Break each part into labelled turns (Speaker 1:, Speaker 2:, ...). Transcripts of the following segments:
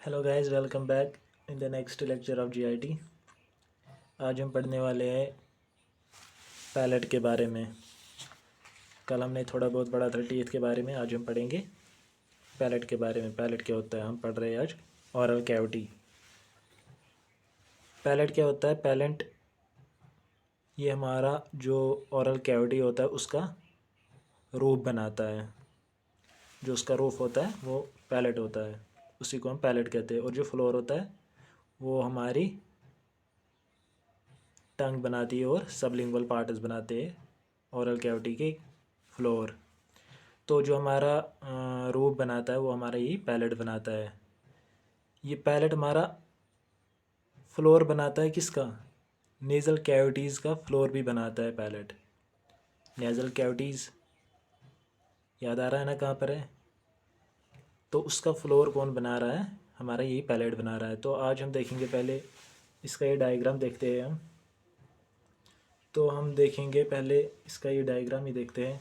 Speaker 1: Hello guys, welcome back in the next lecture of GIT. आज हम पढ़ने वाले हैं पैलेट के बारे में। कल हमने थोड़ा बहुत पढ़ा था टीथ के बारे में। आज हम पढ़ेंगे पैलेट के बारे में। पैलेट क्या होता है हम पढ़ रहे हैं आज। ऑरल कैविटी। पैलेट क्या होता है? पैलेट ये हमारा जो ऑरल कैविटी होता है उसका रूफ बनाता है। जो उसका रूफ होता है वो पैलेट होता है, उसी को हम पैलेट कहते हैं। और जो फ्लोर होता है वो हमारी टंग बनाती है और सबलिंगुअल पार्ट्स बनाते हैं ओरल कैविटी के फ्लोर। तो जो हमारा रूफ बनाता है वो हमारा ये पैलेट बनाता है। ये पैलेट हमारा फ्लोर बनाता है किसका? नेज़ल कैविटीज़ का फ्लोर भी बनाता है पैलेट। नेज़ल कैविटीज़ याद आ रहा है ना कहाँ पर है? तो उसका फ्लोर कौन बना रहा है? हमारा यही पैलेट बना रहा है। तो आज हम देखेंगे, पहले इसका ये डायग्राम देखते हैं हम। तो हम देखेंगे पहले इसका ये डायग्राम ही देखते हैं।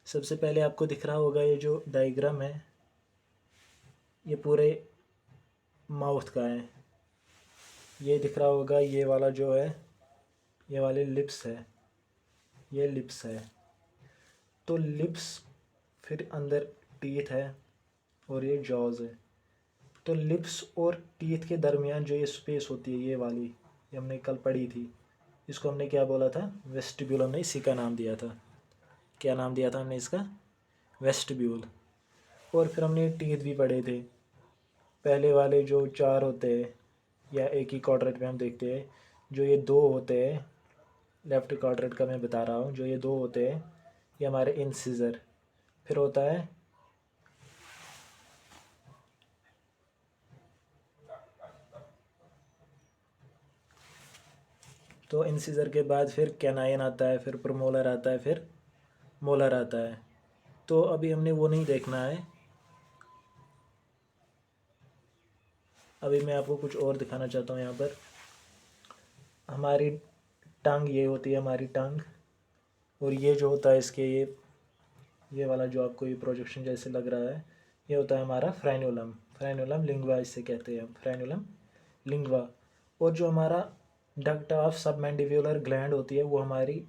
Speaker 1: सबसे पहले आपको दिख रहा होगा ये जो डायग्राम है ये पूरे माउथ का है। ये दिख रहा होगा ये वाला जो है, ये वाले लिप्स है, ये लिप्स है। तो लिप्स, फिर अंदर टीथ है और ये जॉज है। तो लिप्स और टीथ के दरमियान जो ये स्पेस होती है ये वाली, ये हमने कल पढ़ी थी। इसको हमने क्या बोला था? वेस्टिब्यूल। हमने इसी का नाम दिया था। क्या नाम दिया था हमने इसका? वेस्टिब्यूल। और फिर हमने टीथ भी पढ़े थे। पहले वाले जो चार होते हैं या एक ही क्वाड्रेंट में हम देखते हैं, जो ये दो होते हैं, लेफ्ट क्वाड्रेंट का मैं बता रहा हूँ, जो ये दो होते हैं ये हमारे इंसिजर। फिर होता है तो इंसिजर के बाद फिर कैनाइन आता है, फिर प्रोमोलर आता है, फिर मोलर आता है। तो अभी हमने वो नहीं देखना है। अभी मैं आपको कुछ और दिखाना चाहता हूँ। यहाँ पर हमारी टंग ये होती है, हमारी टंग। और ये जो होता है इसके ये वाला जो आपको ये प्रोजेक्शन जैसे लग रहा है, ये होता है हमारा फ्रेन्युलम। फ्रेन्युलम लिंग्वा इसे कहते हैं हम, फ्रेन्युलम लिंग्वा। और जो हमारा डक्ट ऑफ सबमैंडिब्यूलर ग्लैंड होती है वो हमारी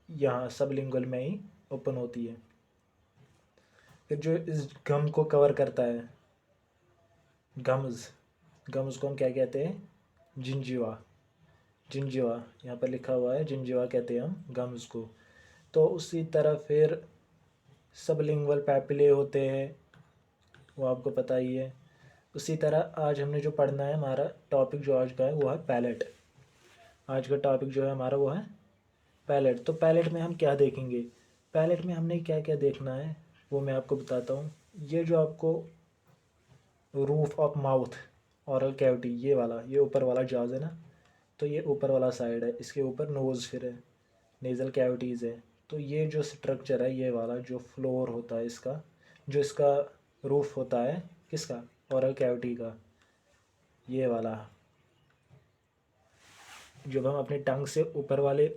Speaker 1: यहाँ सबलिंगुअल में ही ओपन होती है। फिर जो इस गम को कवर करता है, गम्स, गम्स को हम क्या कहते हैं? जिंजिवा। जिंजिवा यहाँ पर लिखा हुआ है, जिंजिवा कहते हैं हम गम्स को। तो उसी तरह फिर सबलिंगुअल पैपिले होते हैं, वो आपको पता ही है। उसी तरह आज हमने जो पढ़ना है, हमारा टॉपिक जो आज का है वो है पैलेट। आज का टॉपिक जो है हमारा वो है पैलेट। तो पैलेट में हम क्या देखेंगे? पैलेट में हमने क्या क्या देखना है वो मैं आपको बताता हूँ। ये जो आपको roof of mouth, oral cavity, ये वाला, ये ऊपर वाला जाज है ना, तो ये ऊपर वाला साइड है। इसके ऊपर नोज़ फिर है, नेज़ल कैविटीज़ है। तो ये जो स्ट्रक्चर है ये वाला जो फ्लोर होता है इसका, जो इसका रूफ होता है किसका? ऑरल कैविटी का, ये वाला। जब हम अपने टंग से ऊपर वाले,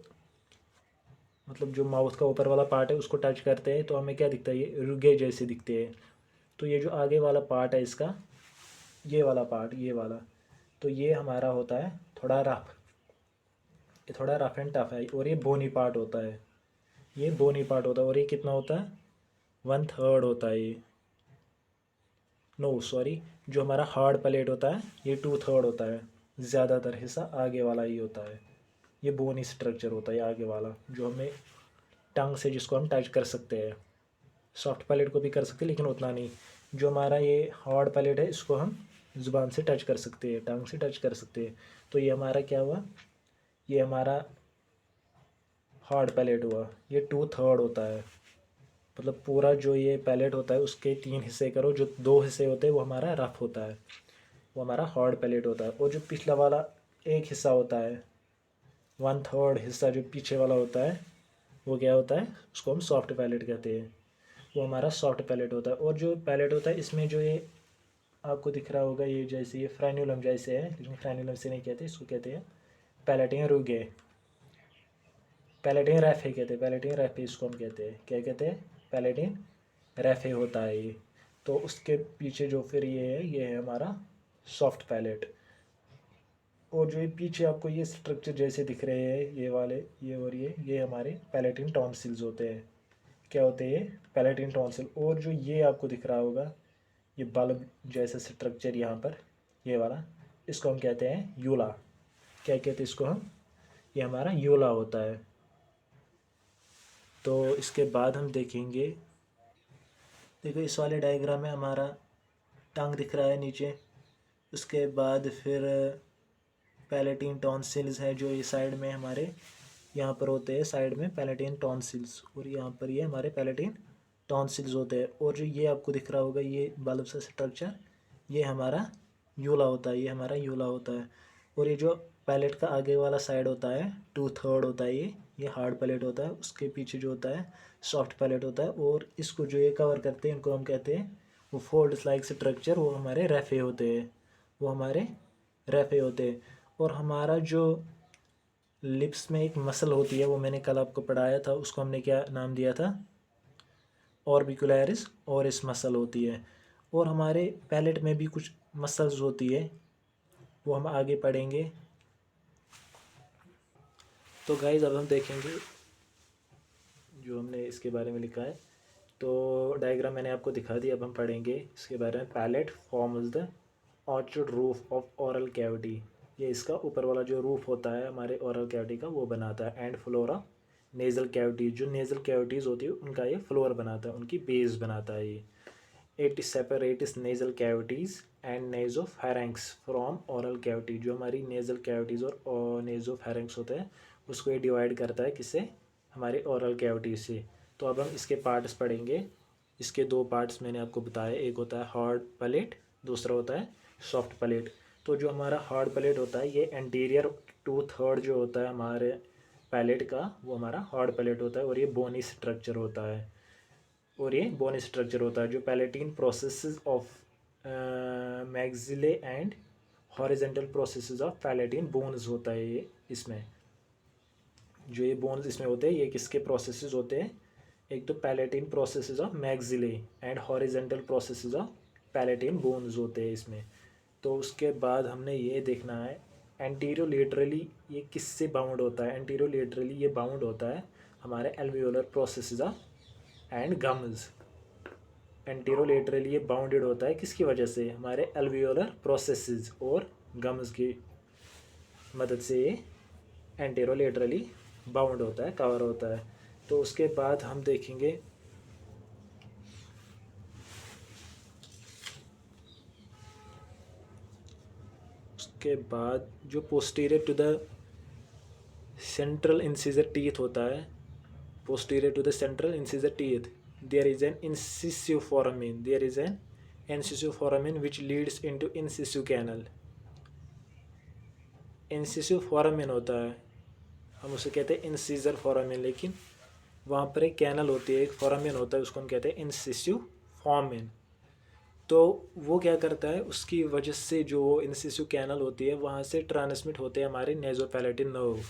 Speaker 1: मतलब जो माउथ का ऊपर वाला पार्ट है उसको टच करते हैं तो हमें क्या दिखता है? ये रुगे जैसे दिखते हैं। तो ये जो आगे वाला पार्ट है इसका, ये वाला पार्ट, ये वाला, तो ये हमारा होता है थोड़ा रफ। ये थोड़ा रफ एंड टफ है। और ये बोनी पार्ट होता है, ये बोनी पार्ट होता है। और ये कितना होता है? 1/3 होता है ये। नो सॉरी, जो हमारा हार्ड प्लेट होता है ये 2/3 होता है। ज़्यादातर हिस्सा आगे वाला ही होता है। ये बोनी स्ट्रक्चर होता है आगे वाला, जो हमें टंग से, जिसको हम टच कर सकते हैं। सॉफ्ट पैलेट को भी कर सकते हैं लेकिन उतना नहीं। जो हमारा ये हार्ड पैलेट है इसको हम ज़ुबान से टच कर सकते हैं, टंग से टच कर सकते हैं। तो ये हमारा क्या हुआ? ये हमारा हार्ड पैलेट हुआ। ये 2/3 होता है। मतलब पूरा जो ये पैलेट होता है उसके 3 हिस्से करो, जो 2 हिस्से होते हैं वो हमारा रफ होता है, वो हमारा हार्ड पैलेट होता है। और जो पिछला वाला एक हिस्सा होता है, 1/3 हिस्सा जो पीछे वाला होता है, वो क्या होता है? उसको हम सॉफ्ट पैलेट कहते हैं। वो हमारा सॉफ्ट पैलेट होता है। और जो पैलेट होता है इसमें जो ये आपको दिख रहा होगा, ये जैसे ये फ्रेन्युलम जैसे है, लेकिन फ्रेन्युलम से नहीं कहते, इसको कहते हैं पैलेटिन रूगे। पैलेटिन रैफे कहते हैं, पैलेटिन रैफे इसको हम कहते हैं। क्या कहते हैं? पैलेटिन रैफे होता है ये। तो उसके पीछे जो फिर ये है हमारा सॉफ्ट पैलेट। और जो ये पीछे आपको ये स्ट्रक्चर जैसे दिख रहे हैं ये वाले, ये और ये हमारे पैलेटिन टॉन्सिल्स होते हैं। क्या होते हैं ये? Palatine tonsil. और जो ये आपको दिख रहा होगा ये बल्ब जैसा स्ट्रक्चर यहाँ पर, ये वाला, इसको हम कहते हैं यूला। क्या कहते हैं इसको हम? ये हमारा यूला होता है। तो इसके बाद हम देखेंगे, देखो इस वाले डायग्राम में हमारा टंग दिख रहा है नीचे। उसके बाद फिर पैलेटिन टॉन्सिल्स है जो ये साइड में हमारे यहाँ पर होते हैं, साइड में पैलेटिन टॉन्सिल्स, और यहाँ पर ये हमारे पैलेटिन टॉन्सिल्स होते हैं। और जो ये आपको दिख रहा होगा ये बल्ब सा स्ट्रक्चर, ये हमारा यूला होता है, ये हमारा यूला होता है। और ये जो पैलेट का आगे वाला साइड होता है, 2/3 होता है, ये हार्ड पैलेट होता है। उसके पीछे जो होता है सॉफ्ट पैलेट होता है। और इसको जो ये कवर करते हैं इनको हम कहते हैं, वो फोल्ड्स लाइक स्ट्रक्चर, वो हमारे रेफे होते हैं, वो हमारे रेफे होते हैं। और हमारा जो लिप्स में एक मसल होती है, वो मैंने कल आपको पढ़ाया था, उसको हमने क्या नाम दिया था? ऑर्बिकुलरिस ओरिस मसल होती है। और हमारे पैलेट में भी कुछ मसल्स होती है, वो हम आगे पढ़ेंगे। तो गाइस अब हम देखेंगे जो हमने इसके बारे में लिखा है। तो डायग्राम मैंने आपको दिखा दी, अब हम पढ़ेंगे इसके बारे में। Palate forms the outward roof of oral cavity, ये इसका ऊपर वाला जो रूफ होता है हमारे ओरल कैविटी का, वो बनाता है। And floor of nasal cavities, जो नेज़ल कैविटीज़ होती है उनका ये फ्लोर बनाता है, उनकी बेस बनाता है ये। It separates nasal cavities and nasopharynx from oral cavity, जो हमारी नेज़ल कैविटीज़ और नेज़ोफेरेंक्स होते हैं उसको ये डिवाइड करता है, किससे? हमारे ओरल कैविटी से। तो अब हम इसके पार्ट्स पढ़ेंगे। इसके 2 पार्ट्स मैंने आपको बताया, एक होता है हार्ड पैलेट, दूसरा होता है सॉफ्ट पैलेट। तो जो हमारा हार्ड पैलेट होता है, ये एंटीरियर 2/3 जो होता है हमारे पैलेट का, वो हमारा हार्ड पैलेट होता है। और ये बोनी स्ट्रक्चर होता है, और ये बोनी स्ट्रक्चर होता है। जो palatine processes of maxillae and horizontal processes of palatine bones होता है ये। इसमें जो ये बोन्स इसमें होते हैं, ये किसके प्रोसेसेस होते हैं? एक तो palatine processes of maxillae and horizontal processes of palatine bones होते हैं इसमें। तो उसके बाद हमने ये देखना है एंटीरियोलेटरली ये किससे बाउंड होता है। एंटीरियोलेटरली ये बाउंड होता है हमारे alveolar processes of and gums. Anterolaterally ये बाउंडेड होता है किसकी वजह से? हमारे एल्वियोलर प्रोसेसेस और गम्स की मदद से ये एंटीरियोलेटरली बाउंड होता है, कवर होता है। तो उसके बाद हम देखेंगे उसके बाद जो posterior to the central incisor teeth होता है, posterior to the central incisor teeth there is an incisive foramen, there is an incisive foramen which leads into incisive canal. Incisive foramen होता है, हम उसे कहते हैं इंसिजर फोरामेन, लेकिन वहाँ पर एक कैनल होती है, एक फोरामेन होता है, उसको हम कहते हैं इंसिसिव फोरामेन। तो वो क्या करता है, उसकी वजह से जो इंसिसिव कैनल होती है वहाँ से ट्रांसमिट होते हैं हमारे नेज़ोपैलेटिन नर्व।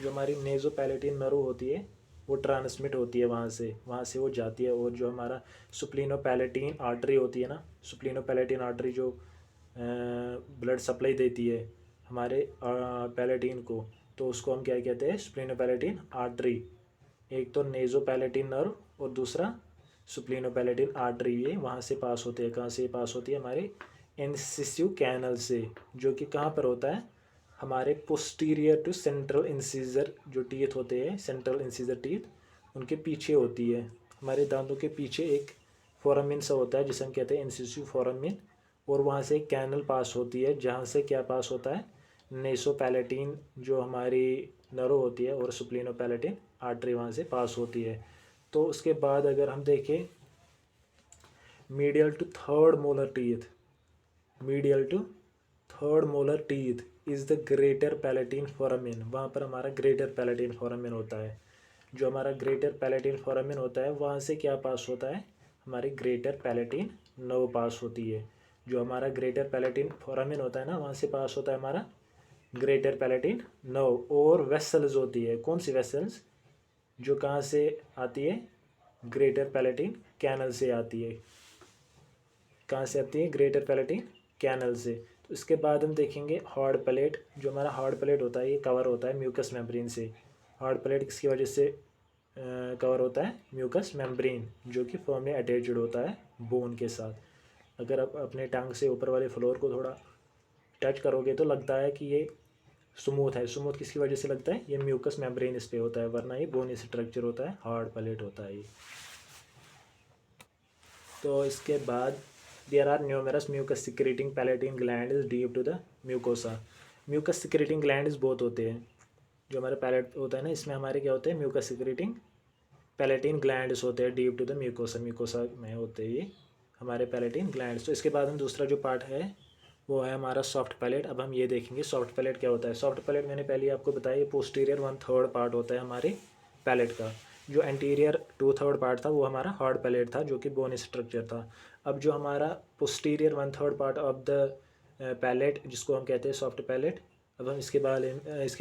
Speaker 1: जो हमारी नेज़ोपैलेटिन नर्व होती है वो ट्रांसमिट होती है वहाँ से वो जाती है। और जो हमारा सुप्लिनोपैलेटिन आर्टरी होती है ना, सुप्लिनोपैलेटिन आर्टरी जो ब्लड सप्लाई देती है हमारे पैलेटिन को, तो उसको हम क्या कहते हैं? सुप्लिनोपैलेटिन आर्टरी। एक तो नेज़ोपैलेटिन नर्व और दूसरा सुप्लिनोपैलेटिन आर्टरी, ये वहाँ से पास होते हैं। कहाँ से पास होती है? हमारे इंसिसिव कैनल से, जो कि कहाँ पर होता है? हमारे पोस्टीरियर टू सेंट्रल इंसिजर जो टीथ होते हैं, सेंट्रल इंसिजर टीथ, उनके पीछे होती है। हमारे दांतों के पीछे एक फोरामिन सा होता है जिसे हम कहते हैं इंसिसिव फोरामिन। और वहाँ से एक कैनल पास होती है जहाँ से क्या पास होता है? नेसोपैलेटिन जो हमारी नर्व होती है और सुप्लिनोपैलेटिन आर्टरी वहाँ से पास होती है। तो उसके बाद अगर हम देखें medial to third molar teeth, medial to third molar teeth is the greater palatine foramen, वहाँ पर हमारा ग्रेटर पैलेटिन फोरामिन होता है। जो हमारा ग्रेटर पैलेटिन फोरामिन होता है वहाँ से क्या पास होता है? हमारी ग्रेटर पैलेटिन नर्व पास होती है। जो हमारा ग्रेटर पैलेटिन फोरामिन होता है ना, वहाँ से पास होता है हमारा ग्रेटर पैलेटिन नर्व। और वेसल्स होती है, कौन सी वेसल्स? जो कहाँ से आती है? ग्रेटर पैलेटिन कैनल से आती है। कहाँ से आती है, ग्रेटर पैलेटिन कैनल से। तो इसके बाद हम देखेंगे हार्ड पैलेट। जो हमारा हार्ड पैलेट होता है ये कवर होता है म्यूकस मेम्ब्रेन से। हार्ड पैलेट किसकी वजह से कवर होता है, म्यूकस मेम्ब्रेन, जो कि फर्मली अटैच्ड होता है बोन के साथ। अगर आप अपने टंग से ऊपर वाले फ्लोर को थोड़ा टच करोगे तो लगता है कि ये स्मूथ है। स्मूथ किसकी वजह से लगता है, ये म्यूकस मेम्ब्रेन इस पे होता है, वरना ये बोन स्ट्रक्चर होता है, हार्ड पैलेट होता है ये। तो इसके बाद there are numerous mucus secreting palatine glands deep to the mucosa. Mucus secreting glands बहुत होते हैं। जो हमारा पैलेट होता है ना, इसमें हमारे क्या होते हैं, म्यूकस सिक्रेटिंग पैलेटिन ग्लैंड्स होते हैं deep to the mucosa. Mucosa में होते हैं ये हमारे पैलेटिन ग्लैंड्स। तो इसके बाद हम दूसरा जो पार्ट है वो है हमारा सॉफ्ट पैलेट। अब हम ये देखेंगे सॉफ्ट पैलेट क्या होता है। सॉफ्ट पैलेट मैंने पहले आपको बताया, ये पोस्टीरियर 1/3 पार्ट होता है हमारे पैलेट का। जो एंटीरियर 2/3 पार्ट था वो हमारा हार्ड पैलेट था, जो कि बोन स्ट्रक्चर था। अब जो हमारा posterior 1/3 part of the palate, जिसको हम कहते हैं सॉफ्ट पैलेट, अब हम इसके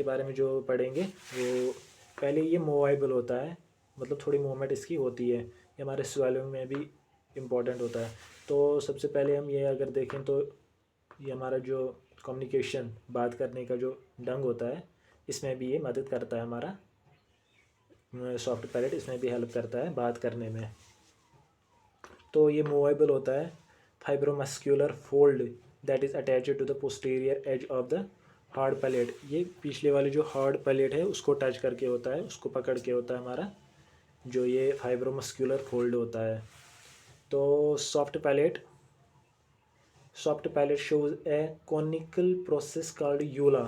Speaker 1: बारे में जो पढ़ेंगे वो, पहले ये मूवेबल होता है, मतलब थोड़ी मूवमेंट इसकी होती है। ये हमारे स्वेलिंग में भी इम्पॉर्टेंट होता है। तो सबसे पहले हम ये अगर देखें तो ये हमारा जो कम्युनिकेशन, बात करने का जो ढंग होता है, इसमें भी ये मदद करता है। हमारा सॉफ्ट पैलेट इसमें भी हेल्प करता है बात करने में। तो ये मूवेबल होता है। Fibromuscular fold that is attached to the posterior edge of the hard palate. ये पिछले वाले जो हार्ड पैलेट है उसको टच करके होता है, उसको पकड़ के होता है हमारा जो ये फाइब्रोमस्क्यूलर फोल्ड होता है। तो soft palate shows a conical process called uvula.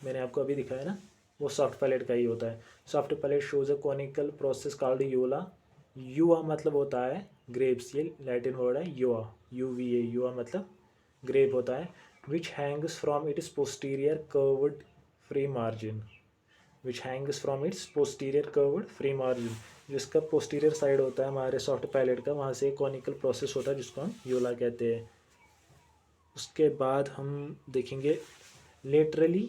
Speaker 1: मैंने आपको अभी दिखाया ना, वो सॉफ्ट पैलेट का ही होता है। Soft palate shows a conical process called uvula. Uva मतलब होता है ग्रेप्स, ये लैटिन वर्ड है युआ, UVA। युआ मतलब ग्रेप होता है। Which hangs from its posterior curved free margin. Which hangs from its posterior curved free margin. जिसका posterior side होता है हमारे सॉफ्ट पैलेट का, वहाँ से कॉनिकल प्रोसेस होता है जिसको हम यूला कहते हैं। उसके बाद हम देखेंगे लेटरली